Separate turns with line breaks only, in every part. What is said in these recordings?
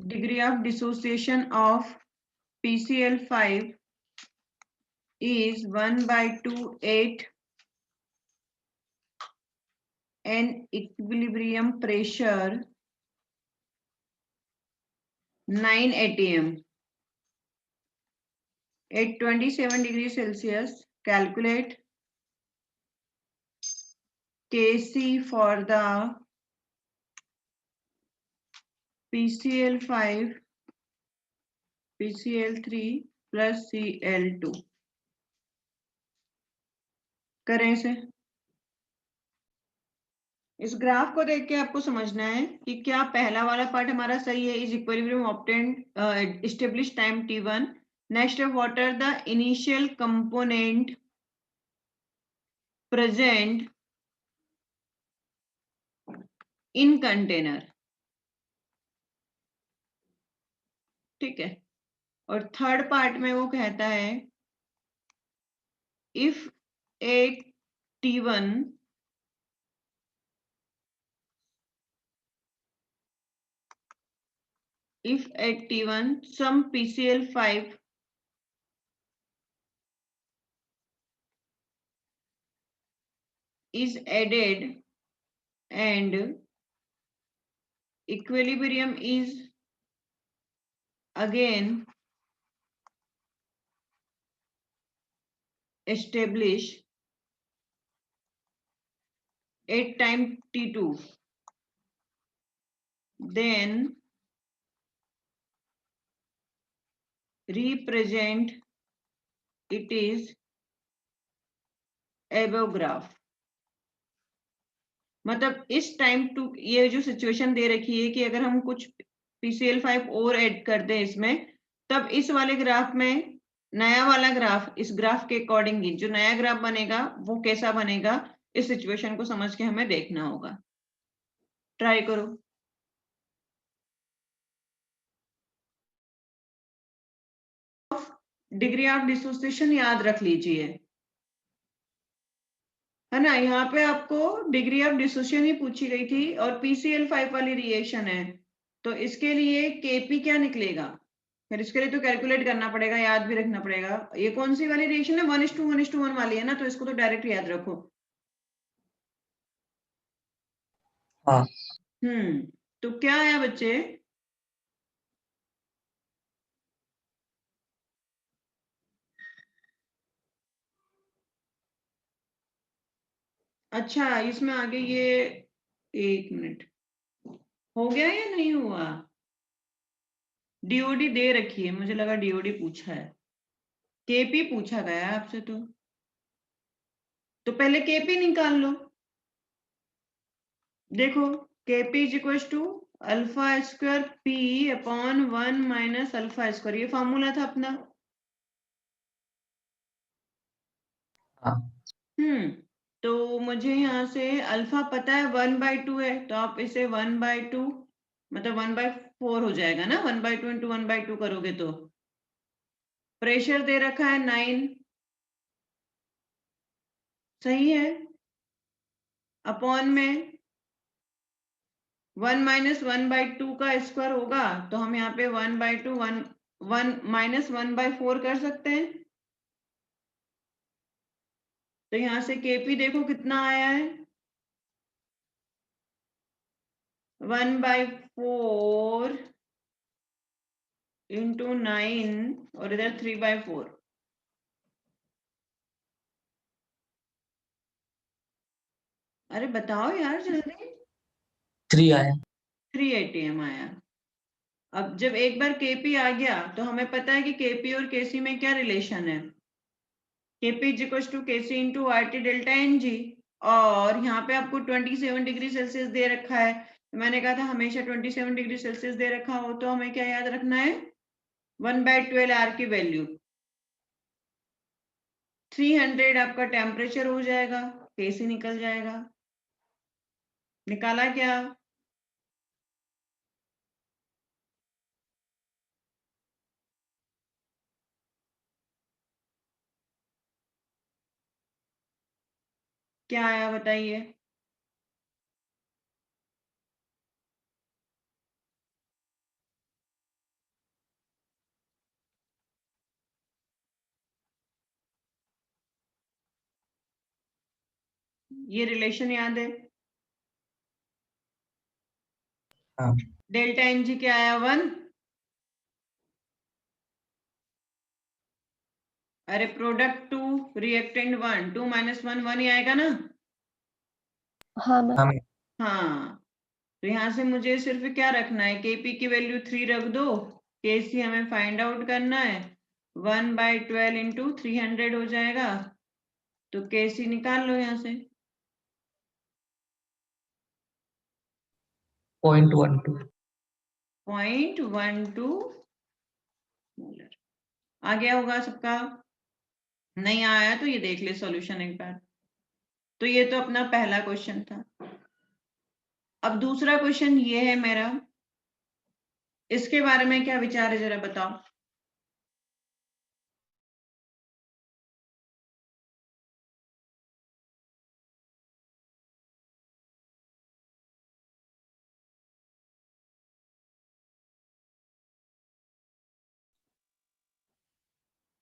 degree of dissociation of PCl5 is 1/2 8 and equilibrium pressure 9 atm at 27 degrees Celsius. Calculate Kc for the PCl5 PCl3 plus Cl2. करें इसे। इस graph को देख के आपको समझना है कि क्या पहला वाला पार्ट हमारा सही है, is equilibrium obtained establish time t1। Next, what are the initial component present in container. ठीक है। और थर्ड पार्ट में वो कहता है if at t1 if at t1 some PCl5 is added and equilibrium is again established at time t2, then represent it is above graph। मतलब इस time to ये जो सिचुएशन दे रखी है कि अगर हम कुछ PCl5 और ऐड कर दें इसमें, तब इस वाले ग्राफ में नया वाला ग्राफ, इस ग्राफ के अकॉर्डिंग जो नया ग्राफ बनेगा वो कैसा बनेगा, इस सिचुएशन को समझ के हमें देखना होगा। ट्राई करो। डिग्री ऑफ डिसोसिएशन याद रख लीजिए, है ना। यहाँ पे आपको डिग्री ऑफ डिसोसिएशन ही पूछी गई थी और PCl5 वाली रिएक्शन है, तो इसके लिए Kp क्या निकलेगा, फिर इसके लिए तो कैलकुलेट करना पड़ेगा, याद भी रखना पड़ेगा। ये कौन सी वाली रिएक्शन है, 1:1:1 वाली है ना, तो इसको तो डायरेक्ट याद रखो।
हाँ।
तो क्या है बच्चे, अच्छा इसमें आगे ये, एक मिनट, हो गया या नहीं हुआ। डीओडी दे रखी है, मुझे लगा डीओडी पूछा है, केपी पूछा गया है आपसे। तो पहले केपी निकाल लो। देखो KP is equal to alpha square P upon 1 minus alpha square, ये फॉर्मूला था अपना।
हाँ।
तो मुझे यहाँ से अल्फा पता है 1/2 है, तो आप इसे 1/2 मतलब 1/4 हो जाएगा ना, 1/2 इंटू 1/2 करोगे तो। प्रेशर दे रखा है 9, सही है। अपॉन में 1 माइनस 1/2 का स्क्वायर होगा, तो हम यहाँ पे 1/2 1 माइनस 1/4 कर सकते हैं। तो यहाँ से केपी देखो कितना आया है, 1/4 इंटू 9 और इधर 3/4। अरे बताओ यार जल्दी।
3 आया।
3 ATM आया। अब जब एक बार केपी आ गया तो हमें पता है कि केपी और केसी में क्या रिलेशन है, KP is equal to KC into RT delta N G. और यहाँ पे आपको 27 डिग्री सेल्सियस दे रखा है, तो मैंने कहा था हमेशा 27 डिग्री सेल्सियस दे रखा हो तो हमें क्या याद रखना है, 1/12 आर की वैल्यू। 300 आपका टेम्परेचर हो जाएगा, केसी निकल जाएगा। निकाला क्या, क्या आया बताइए। ये रिलेशन याद है?
हाँ
डेल्टा एन जी क्या आया 1। अरे प्रोडक्ट 2 रिएक्टेंट 1, 2 - 1 1 ही आएगा ना।
हाँ मैम।
हाँ मैम।
हाँ, तो यहाँ से मुझे सिर्फ क्या रखना है, केपी की वैल्यू 3 रख दो, केसी हमें फाइंड आउट करना है, 1/12 इंटू 300 हो जाएगा, तो केसी निकाल लो यहाँ से।
0.12।
0.12 मोलर। आ गया होगा सबका? नहीं आया तो ये देख ले सॉल्यूशन एक बार। तो ये तो अपना पहला क्वेश्चन था। अब दूसरा क्वेश्चन ये है मेरा, इसके बारे में क्या विचार है जरा बताओ।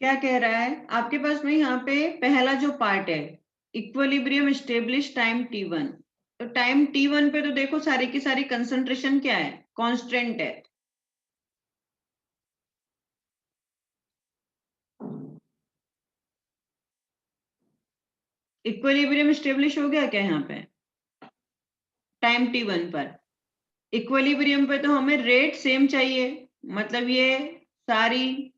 क्या कह रहा है आपके पास में? यहाँ पे पहला जो पार्ट है, इक्विलिब्रियम स्टेब्लिश टाइम t1। तो टाइम t1 पे तो देखो सारी की सारी कंसंट्रेशन क्या है, कांस्टेंट है। इक्विलिब्रियम स्टेब्लिश हो गया क्या यहाँ पे टाइम t1 पर? इक्विलिब्रियम पे तो हमें रेट सेम चाहिए, मतलब ये सारी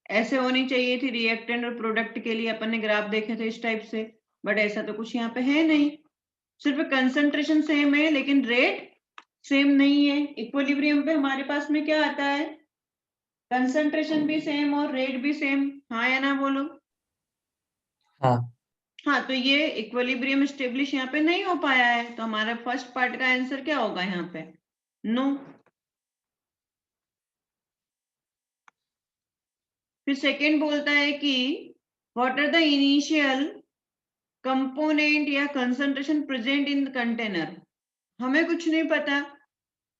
ऐसे होनी चाहिए थी रिएक्टेंट और प्रोडक्ट के लिए, अपन ने ग्राफ देखे थे इस टाइप से, बट ऐसा तो कुछ यहाँ पे है नहीं। सिर्फ कंसंट्रेशन सेम है लेकिन रेट सेम नहीं है। इक्विलिब्रियम पे हमारे पास में क्या आता है, कंसंट्रेशन भी सेम और रेट भी सेम। हाँ या ना बोलो?
हाँ
हाँ, तो ये इक्विलिब्रियम स्टेब्लिश यहाँ पे नहीं हो पाया है, तो हमारा फर्स्ट पार्ट का आंसर क्या होगा यहाँ पे? नो। फिर सेकेंड बोलता है कि what are the initial component या concentration present in the container. हमें कुछ नहीं पता,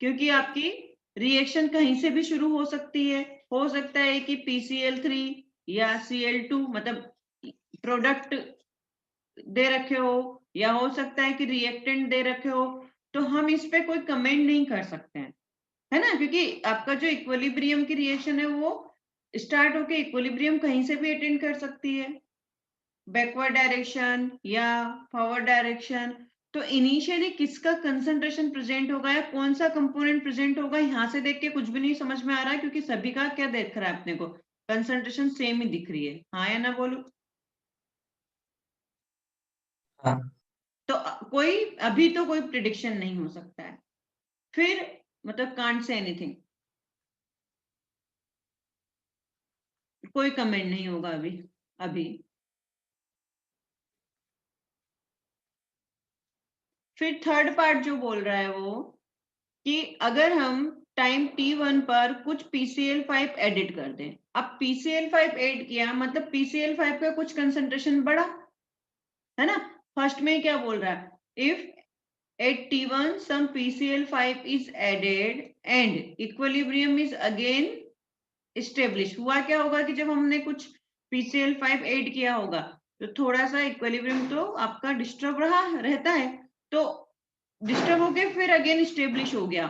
क्योंकि आपकी रिएक्शन कहीं से भी शुरू हो सकती है। हो सकता है कि PCl3 या Cl2 मतलब प्रोडक्ट दे रखे हो, या हो सकता है कि रिएक्टेंट दे रखे हो, तो हम इस पे कोई कमेंट नहीं कर सकते हैं, है ना, क्योंकि आपका जो इक्विलिब्रियम की रिएक्शन है वो स्टार्ट होके इक्विलिब्रियम कहीं से भी अटेंड कर सकती है, बैकवर्ड डायरेक्शन या फॉरवर्ड डायरेक्शन। तो इनिशियली किसका कंसंट्रेशन प्रेजेंट होगा या कौन सा कंपोनेंट प्रेजेंट होगा, यहाँ से देख के कुछ भी नहीं समझ में आ रहा है, क्योंकि सभी का क्या देख रहा है अपने को, कंसंट्रेशन सेम ही दिख रही है। हाँ या ना बोलो?
हाँ
तो कोई अभी तो कोई प्रिडिक्शन नहीं हो सकता है, फिर मतलब कांट से एनीथिंग, कोई कमेंट नहीं होगा अभी। अभी फिर थर्ड पार्ट जो बोल रहा है वो कि अगर हम टाइम t1 पर कुछ PCl5 एडिट कर दें। अब PCl5 ऐड किया मतलब PCl5 का कुछ कंसंट्रेशन बढ़ा, है ना। फर्स्ट में क्या बोल रहा है, if at t1 some PCl5 is added and equilibrium is again established। हुआ क्या होगा कि जब हमने कुछ PCl5 ऐड किया होगा तो थोड़ा सा इक्विलिब्रियम तो आपका डिस्टर्ब रहा रहता है, तो डिस्टर्ब होके फिर अगेन स्टेब्लिश हो गया।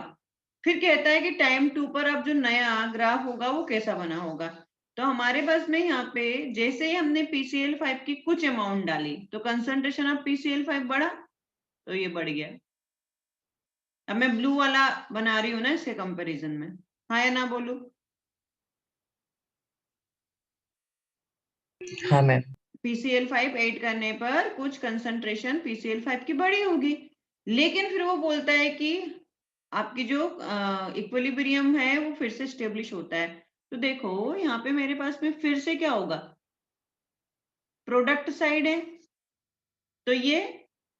फिर कहता है कि टाइम 2 पर अब जो नया ग्राफ होगा वो कैसा बना होगा। तो हमारे पास में यहाँ पे जैसे ही हमने PCl5 की कुछ अमाउंट डाली तो कंसंट्रेशन ऑफ PCl5 बढ़ा, तो ये बढ़ गया। अब मैं ब्लू वाला बना रही हूँ ना इसके कंपैरिजन में। हाँ या ना बोलो?
हाँ मैम।
PCl5 ऐड करने पर कुछ कंसंट्रेशन PCl5 की बढ़ी होगी, लेकिन फिर वो बोलता है कि आपकी जो इक्विलिब्रियम है वो फिर से स्टेब्लिश होता है। तो देखो यहाँ पे मेरे पास में फिर से क्या होगा, प्रोडक्ट साइड है, तो ये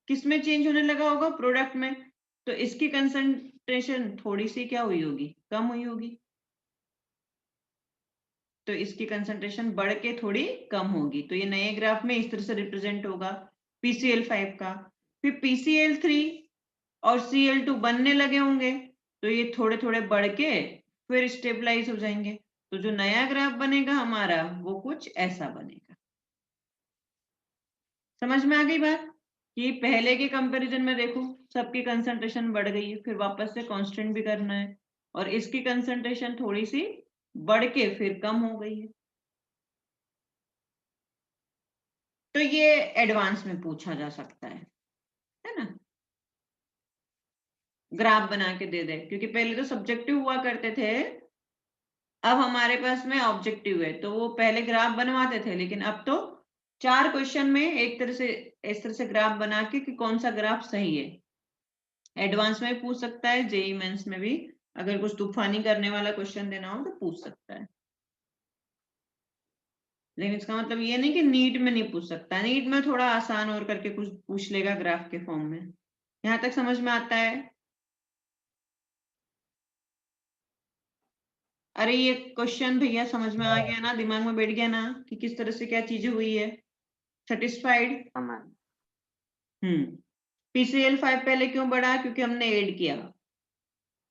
किस में चेंज होने लगा होगा, प्रोडक्ट में। तो इसकी कंसंट्रेशन थोड़ी सी क्या हुई होगी, कम हुई होगी, तो इसकी कंसंट्रेशन बढ़ के थोड़ी कम होगी। तो ये नए ग्राफ में इस तरह से रिप्रेजेंट होगा PCl5 का। फिर PCl3 और Cl2 बनने लगे होंगे, तो ये थोड़े थोड़े बढ़ के फिर स्टेबलाइज हो जाएंगे। तो जो नया ग्राफ बनेगा हमारा वो कुछ ऐसा बनेगा। समझ में आ गई बात? कि पहले के कंपैरिजन में देखो सबकी कंसंट्रेशन बढ़ गई है, फिर वापस से कांस्टेंट भी करना है, और इसकी कंसंट्रेशन थोड़ी सी बढ़ के फिर कम हो गई है। तो ये एडवांस में पूछा जा सकता है ना, ग्राफ बना के दे दे, क्योंकि पहले तो सब्जेक्टिव हुआ करते थे, अब हमारे पास में ऑब्जेक्टिव है, तो वो पहले ग्राफ बनवाते थे, लेकिन अब तो 4 क्वेश्चन में एक तरह से इस तरह से ग्राफ बना के कि कौन सा ग्राफ सही है। एडवांस में भी पूछ सकता है, जेई मेंस में भी अगर कुछ तूफानी करने वाला क्वेश्चन देना हो तो पूछ सकता है, लेकिन इसका मतलब ये नहीं कि नीट में नहीं पूछ सकता। नीट में थोड़ा आसान और करके कुछ पूछ लेगा ग्राफ के फॉर्म में। यहां तक समझ में आता है? अरे ये क्वेश्चन भैया समझ में आ गया ना, दिमाग में बैठ गया ना कि किस तरह से क्या चीजें हुई है? सेटिस्फाइड? PCl 5 पहले क्यों बढ़ा? क्योंकि हमने ऐड किया।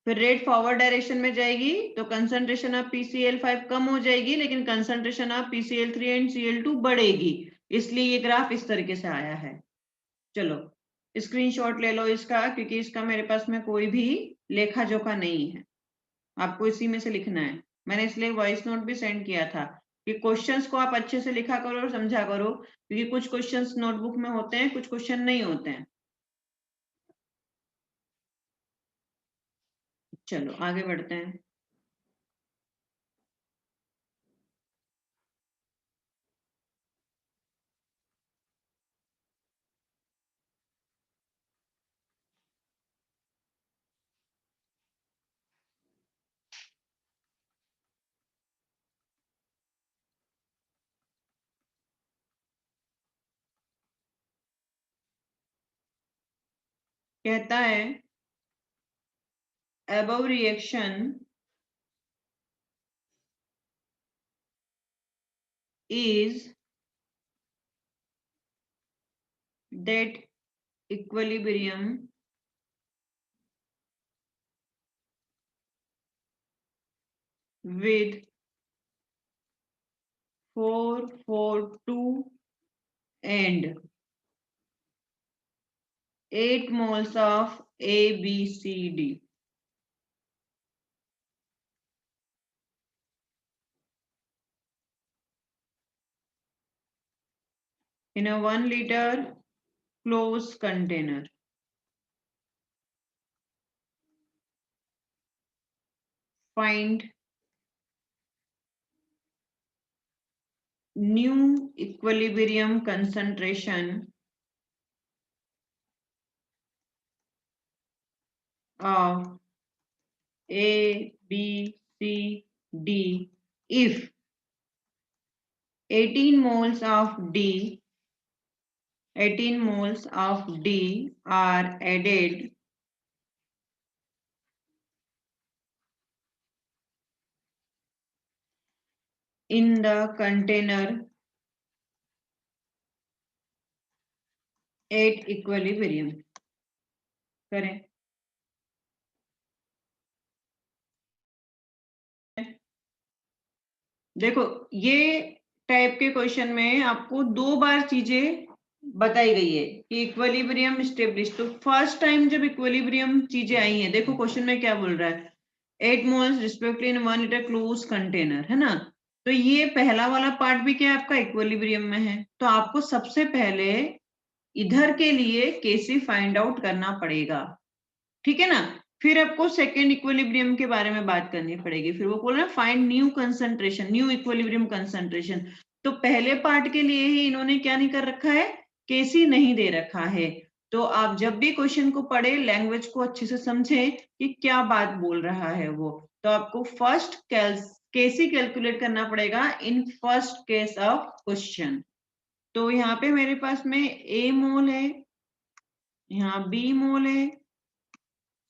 फिर रेट फॉरवर्ड डायरेक्शन में जाएगी तो कंसंट्रेशन ऑफ PCl 5 कम हो जाएगी, लेकिन concentration of PCl 3 and Cl2 बढ़ेगी, इसलिए ये ग्राफ इस तरीके से आया है। चलो स्क्रीनशॉट ले लो इसका, क्योंकि इसका मेरे पास में कोई भी लेखा जोखा नहीं है, आपको इसी में से लिखना है। मैंने इसलिए वॉइस नोट भी सेंड किया था कि क्वेश्चंस को आप अच्छे से लिखा करो और समझा करो, क्योंकि कुछ क्वेश्चंस नोटबुक में होते हैं, कुछ क्वेश्चन नहीं होते हैं। चलो आगे बढ़ते हैं। कहता है above reaction is that equilibrium with 442 and 8 moles of ABCD. In a 1 liter closed container. Find new equilibrium concentration of A, B, C, D if 18 moles of D are added in the container at equilibrium. करें। देखो ये type के question में आपको 2 बार चीजें बताई गई है कि इक्विलिब्रियम स्टेब्लिश। तो फर्स्ट टाइम जब इक्विलिब्रियम चीजें आई हैं, देखो क्वेश्चन में क्या बोल रहा है, 8 मोल्स रिस्पेक्टिवली इन 1 लीटर क्लोज कंटेनर, है ना। तो ये पहला वाला पार्ट भी क्या है आपका, इक्विलिब्रियम में है। तो आपको सबसे पहले इधर के लिए केसी फाइंड आउट करना पड़ेगा, ठीक है ना। फिर आपको सेकेंड इक्विलिब्रियम के बारे में बात करनी पड़ेगी। फिर वो बोल रहे हैं find new concentration, new equilibrium concentration. तो पहले पार्ट के लिए ही इन्होंने क्या नहीं कर रखा है, केसी नहीं दे रखा है। तो आप जब भी क्वेश्चन को पढ़े, लैंग्वेज को अच्छे से समझे कि क्या बात बोल रहा है वो। तो आपको फर्स्ट केसी कैलकुलेट करना पड़ेगा in first case of question. तो यहाँ पे मेरे पास में ए मोल है, यहाँ बी मोल है,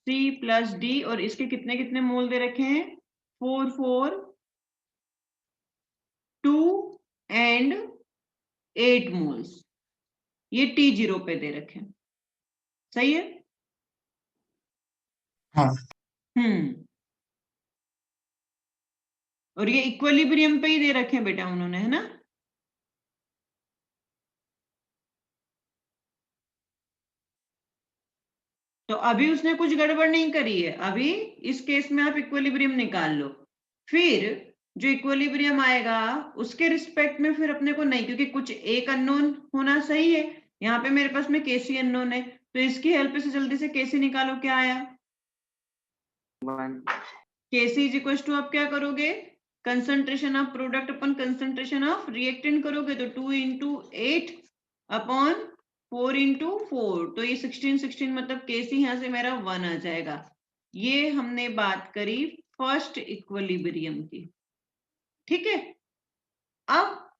C प्लस डी, और इसके कितने कितने मोल दे रखे हैं, 4 4 2 एंड 8 मोल्स। ये T0 पे दे रखे हैं, सही है।
हाँ
और ये इक्विलिब्रियम पे ही दे रखे हैं बेटा उन्होंने, है ना। तो अभी उसने कुछ गड़बड़ नहीं करी है, अभी इस केस में आप इक्विलिब्रियम निकाल लो, फिर जो इक्विलिब्रियम आएगा उसके रिस्पेक्ट में फिर अपने को नहीं, क्योंकि कुछ एक अननोन होना सही है, यहाँ पे मेरे पास में केसी अननोन है, तो इसकी हेल्प से जल्दी से केसी निकालो। क्या आया? केसी इज इक्वल टू, आप क्या करोगे, concentration of product upon concentration of reactant करोगे, तो 2 इंटू 8 अपॉन 4 इंटू 4, तो ये 16 मतलब केसी यहाँ से मेरा 1 आ जाएगा। ये हमने बात करी फर्स्ट इक्विलिब्रियम की, ठीक है। अब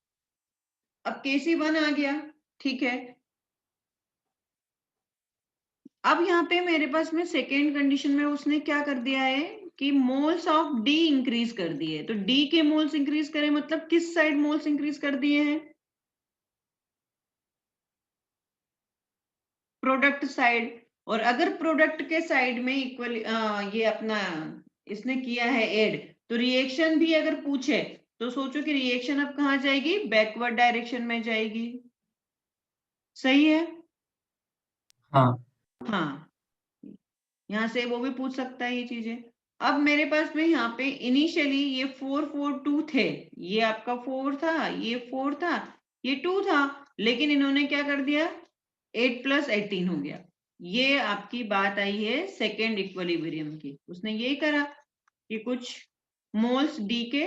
केसी 1 आ गया, ठीक है। अब यहाँ पे मेरे पास में सेकेंड कंडीशन में उसने क्या कर दिया है कि मोल्स ऑफ डी इंक्रीज कर दिए, तो डी के मोल्स इंक्रीज करें मतलब किस साइड मोल्स इंक्रीज कर दिए हैं? Product side. और अगर प्रोडक्ट के साइड में इक्वल ये अपना इसने किया है ऐड, तो रिएक्शन भी अगर पूछे तो सोचो कि रिएक्शन अब कहाँ जाएगी, बैकवर्ड डायरेक्शन में जाएगी, सही है?
हाँ
हाँ, यहाँ से वो भी पूछ सकता है ये चीजें। अब मेरे पास में यहाँ पे इनिशियली ये 4 4 2 थे, ये आपका 4 था, ये 4 था, ये 2 था, लेकिन इन्होंने क्या कर दिया, 8 प्लस 18 हो गया। ये आपकी बात आई है सेकेंड इक्विलिब्रियम की, उसने यही करा कि कुछ मोल्स डी के,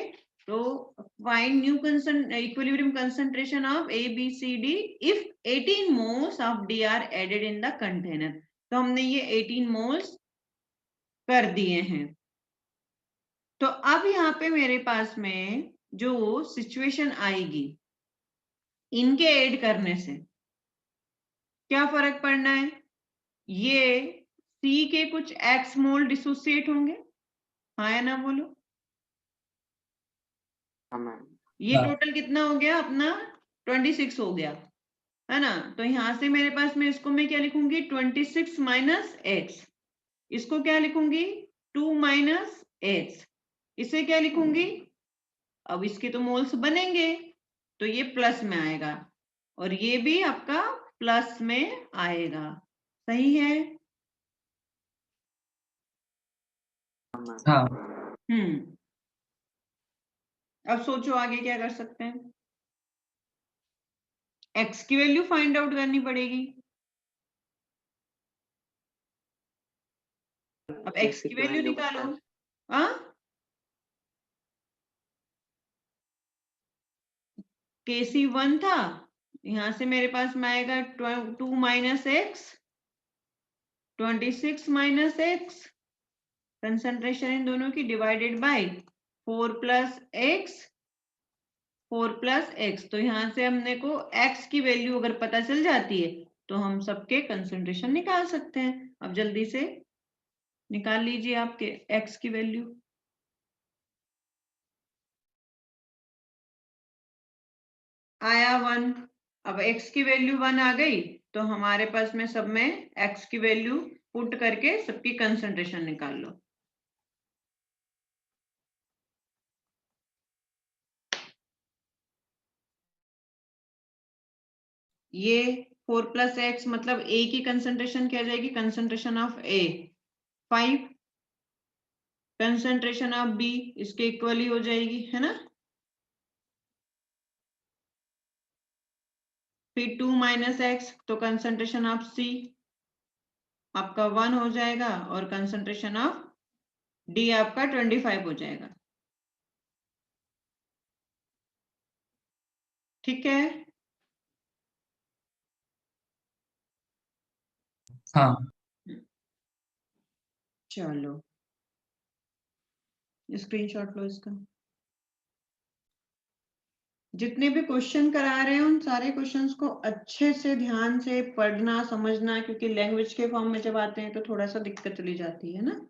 तो find new equilibrium concentration of A B C D if 18 moles of D are added in the container. तो हमने ये 18 मोल्स कर दिए हैं। तो अब यहाँ पे मेरे पास में जो सिचुएशन आएगी इनके ऐड करने से क्या फर्क पड़ना है, ये सी के कुछ एक्स मोल डिसोसिएट होंगे, हाँ या ना बोलो। ये
हाँ
टोटल कितना हो गया अपना, 26 हो गया, है ना। तो यहां से मेरे पास में इसको मैं क्या लिखूंगी, 26 माइनस एक्स, इसको क्या लिखूंगी, 2 माइनस एक्स, इसे क्या लिखूंगी, अब इसके तो मोल्स बनेंगे तो ये प्लस में आएगा और ये भी आपका प्लस में आएगा, सही है?
हाँ
अब सोचो आगे क्या कर सकते हैं। एक्स की वैल्यू फाइंड आउट करनी पड़ेगी। अब एक्स की वैल्यू निकालो। हाँ, केसी 1 था, यहां से मेरे पास में आएगा 2 minus x, 26 minus x, concentration in दोनों की divided by 4 plus x, 4 plus x. तो यहां से हमने को एक्स की वैल्यू अगर पता चल जाती है तो हम सबके कंसंट्रेशन निकाल सकते हैं। अब जल्दी से निकाल लीजिए आपके एक्स की वैल्यू। आया 1। अब एक्स की वैल्यू 1 आ गई तो हमारे पास में सब में एक्स की वैल्यू पुट करके सबकी कंसंट्रेशन निकाल लो। ये 4 प्लस एक्स मतलब ए की कंसंट्रेशन क्या जाएगी, concentration of A 5, concentration of B इसके इक्वली हो जाएगी, है ना। फिर 2 माइनस एक्स तो कंसंट्रेशन ऑफ सी आपका 1 हो जाएगा और कंसंट्रेशन ऑफ डी आपका 25 हो जाएगा, ठीक है।
हाँ
चलो स्क्रीनशॉट लो इसका। जितने भी क्वेश्चन करा रहे हैं उन सारे क्वेश्चंस को अच्छे से ध्यान से पढ़ना समझना, क्योंकि लैंग्वेज के फॉर्म में जब आते हैं तो थोड़ा सा दिक्कत चली जाती है ना।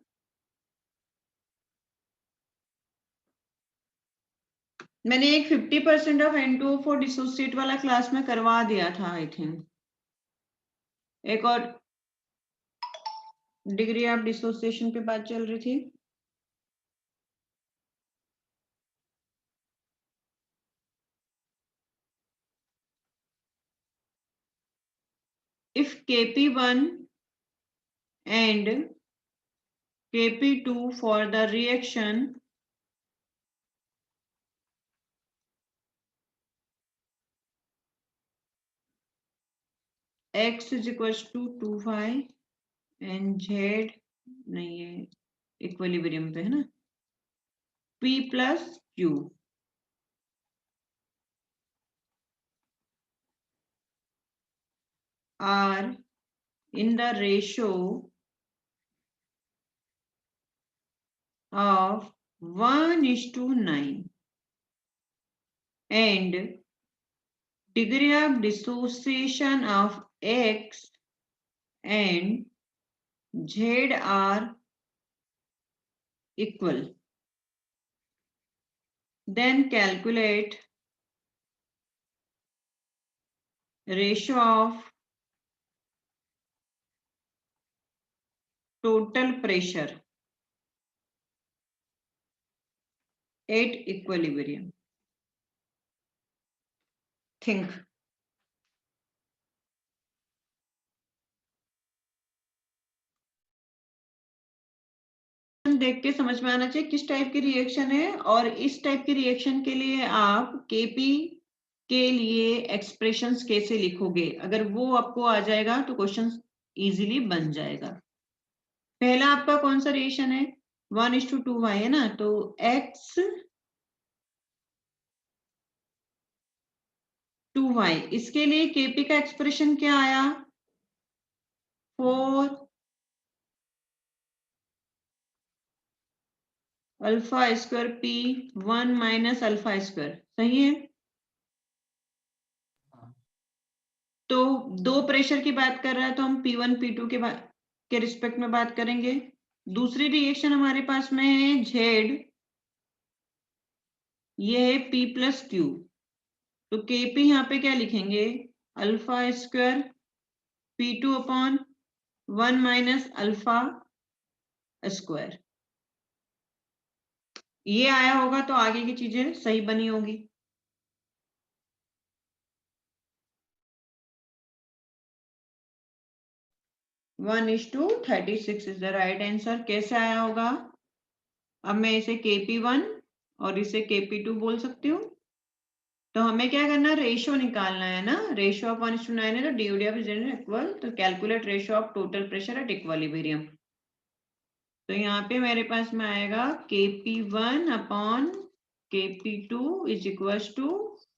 मैंने एक 50% ऑफ N2O4 डिसोसिएट वाला क्लास में करवा दिया था आई थिंक। एक और डिग्री ऑफ डिसोसिएशन पे बात चल रही थी। If Kp1 and Kp2 for the reaction x is equals to 2y and z नहीं है इक्विलिब्रियम पे है ना p plus q are in the ratio of 1:9 and degree of dissociation of x and z are equal. Then calculate ratio of total pressure at equilibrium. Think. देख के समझ में आना चाहिए किस टाइप की रिएक्शन है और इस टाइप की रिएक्शन के लिए आप केपी के लिए एक्सप्रेशंस कैसे लिखोगे अगर वो आपको आ जाएगा तो क्वेश्चन इजीली बन जाएगा। पहला आपका कौन सा रिएक्शन है 1:2y है ना तो x 2y इसके लिए केपी का एक्सप्रेशन क्या आया 4 alpha square p 1 minus alpha square सही है। तो दो प्रेशर की बात कर रहा है तो हम P1 P2 के रिस्पेक्ट में बात करेंगे। दूसरी रिएक्शन हमारे पास में है Z ये है P प्लस Q तो Kp यहाँ पे क्या लिखेंगे alpha square P2 upon 1 minus alpha square. ये आया होगा तो आगे की चीजें सही बनी होगी। One is to 36 is the right answer. कैसे आया होगा अब मैं इसे Kp1 और इसे Kp2 बोल सकती हूँ। तो हमें क्या करना रेशियो निकालना है ना रेशियो ऑफ 1:9 है तो DOD ऑफ Z इक्वल तो calculate ratio of total pressure at equilibrium. तो यहाँ पे मेरे पास में आएगा Kp1 upon Kp2 is equal to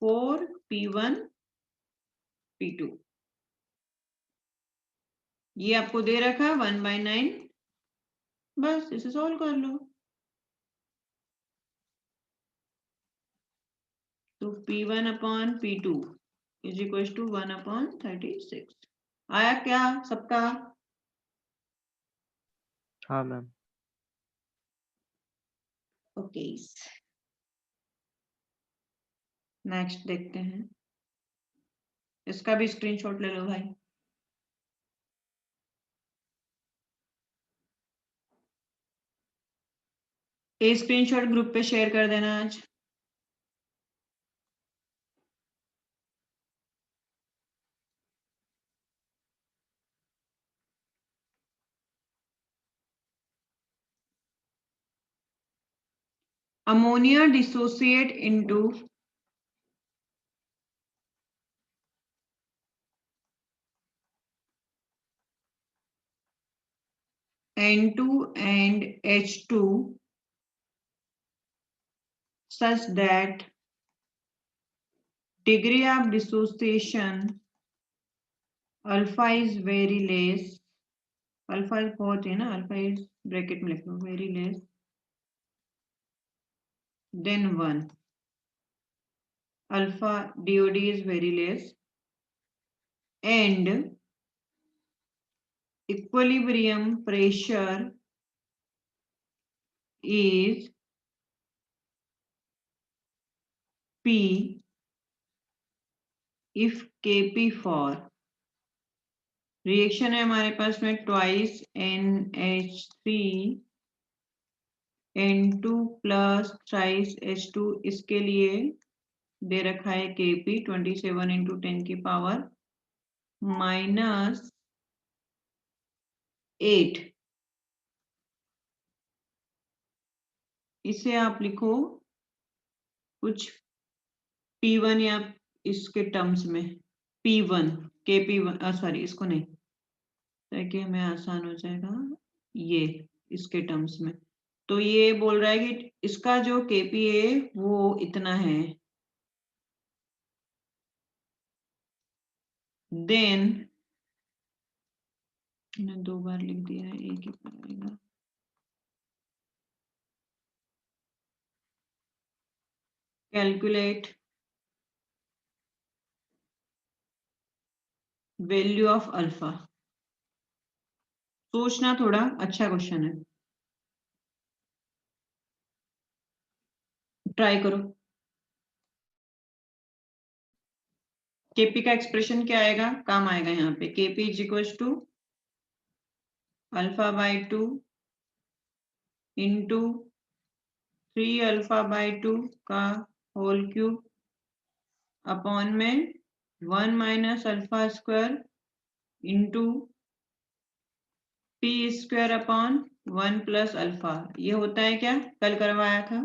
4P1 P2। ये आपको दे रखा 1/9 बस इसे सॉल्व कर लो। तो P1 upon P2 is equal to 1/36। आया क्या सबका?
हाँ मैम।
ओके नेक्स्ट देखते हैं इसका भी स्क्रीनशॉट ले लो भाई। ये स्क्रीनशॉट ग्रुप पे शेयर कर देना आज। Ammonia dissociate into N2 and H2 such that degree of dissociation alpha is very less। Alpha बहुत है ना अल्फा इज ब्रैकेट में लिख लो very less then 1 alpha DOD is very less and equilibrium pressure is P if Kp for reaction है हमारे पास में twice NH3 N2 plus thrice H2 इसके लिए दे रखा है Kp 27 × 10 की पावर माइनस 8, इसे आप लिखो कुछ P1 या इसके टर्म्स में P1 KP1, सॉरी इसको नहीं, ताकि हमें आसान हो जाएगा, ये इसके टर्म्स में। तो ये बोल रहा है कि इसका जो KP है वो इतना है, देन मैंने 2 बार लिख दिया है, एक ही पड़ेगा। Calculate value of alpha. सोचना, थोड़ा अच्छा क्वेश्चन है, ट्राई करो। केपी का एक्सप्रेशन क्या आएगा, काम आएगा यहाँ पे, KP is equal to alpha by 2 into 3 alpha by 2 का होल क्यूब अपॉन में 1 minus alpha square into P square upon 1 plus alpha. ये होता है क्या, कल करवाया था।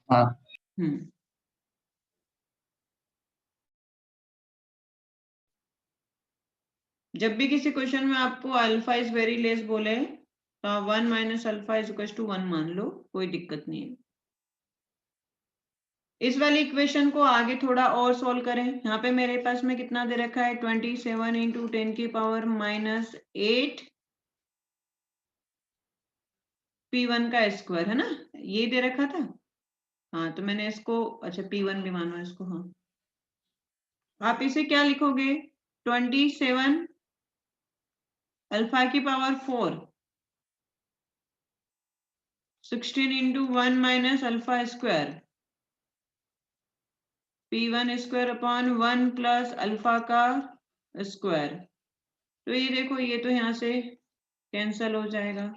हाँ
जब भी किसी क्वेश्चन में आपको अल्फा इज वेरी लेस बोले तो 1 minus alpha is equal to 1 मान लो, कोई दिक्कत नहीं है। इस वाली इक्वेशन को आगे थोड़ा और सोल्व करें। यहाँ पे मेरे पास में कितना दे रखा है, 27 इंटू 10 की पावर माइनस 8 P1 का स्क्वायर है ना, ये दे रखा था। हाँ तो मैंने इसको, अच्छा P1 भी मानो इसको। हाँ आप इसे क्या लिखोगे, 27 अल्फा की power 4 16 into 1 minus alpha square P1 square upon 1 plus alpha का स्क्वायर। तो ये देखो, ये तो यहाँ से कैंसल हो जाएगा,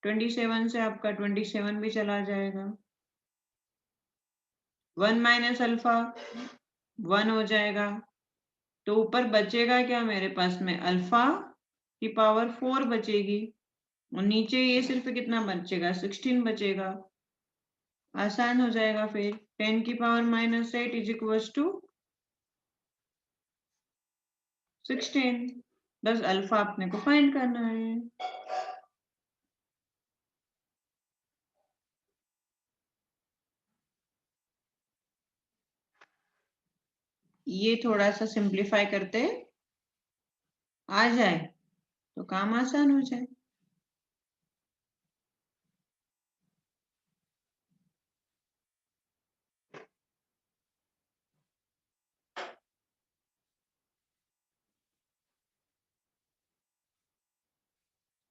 27 से आपका 27 भी चला जाएगा, 1 माइनस अल्फा 1 हो जाएगा। तो ऊपर बचेगा क्या मेरे पास में, अल्फा की पावर 4 बचेगी, और नीचे ये सिर्फ कितना बचेगा, 16 बचेगा। आसान हो जाएगा फिर, 10 की power minus 8 is equal to 16। बस अल्फा अपने को फाइंड करना है। ये थोड़ा सा सिंप्लीफाई करते आ जाए तो काम आसान हो जाए।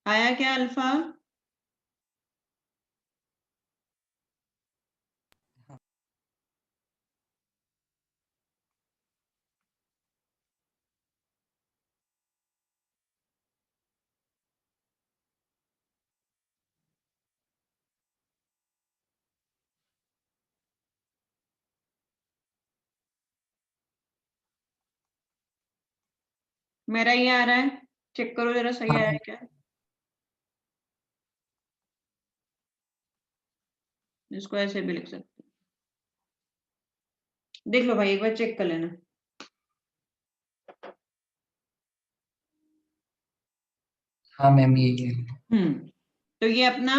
आया क्या अल्फा, मेरा ये आ रहा है, चेक करो जरा सही आया
हाँ
क्या। इसको ऐसे भी लिख सकते, देख लो भाई, एक बार चेक कर लेना।
हाँ मैम, ये है।
तो ये अपना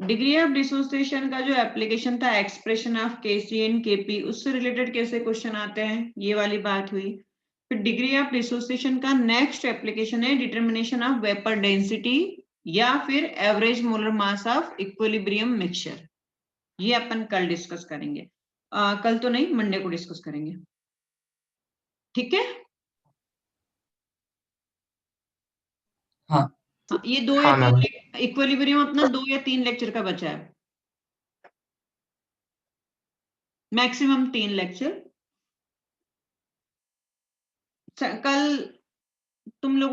डिग्री ऑफ डिसोसिएशन का जो एप्लीकेशन था, expression of KC and KP, उससे रिलेटेड कैसे क्वेश्चन आते हैं, ये वाली बात हुई। फिर डिग्री ऑफ डिसोसिएशन का नेक्स्ट एप्लीकेशन है डिटर्मिनेशन ऑफ वेपर डेंसिटी या फिर average molar mass of equilibrium mixture. ये अपन कल डिस्कस करेंगे, कल तो नहीं, मंडे को डिस्कस करेंगे, ठीक है।
हाँ
ये 2 या 3 इक्विलिब्रियम अपना 2 या 3 लेक्चर का बचा है, मैक्सिमम 3 लेक्चर। कल तुम लोग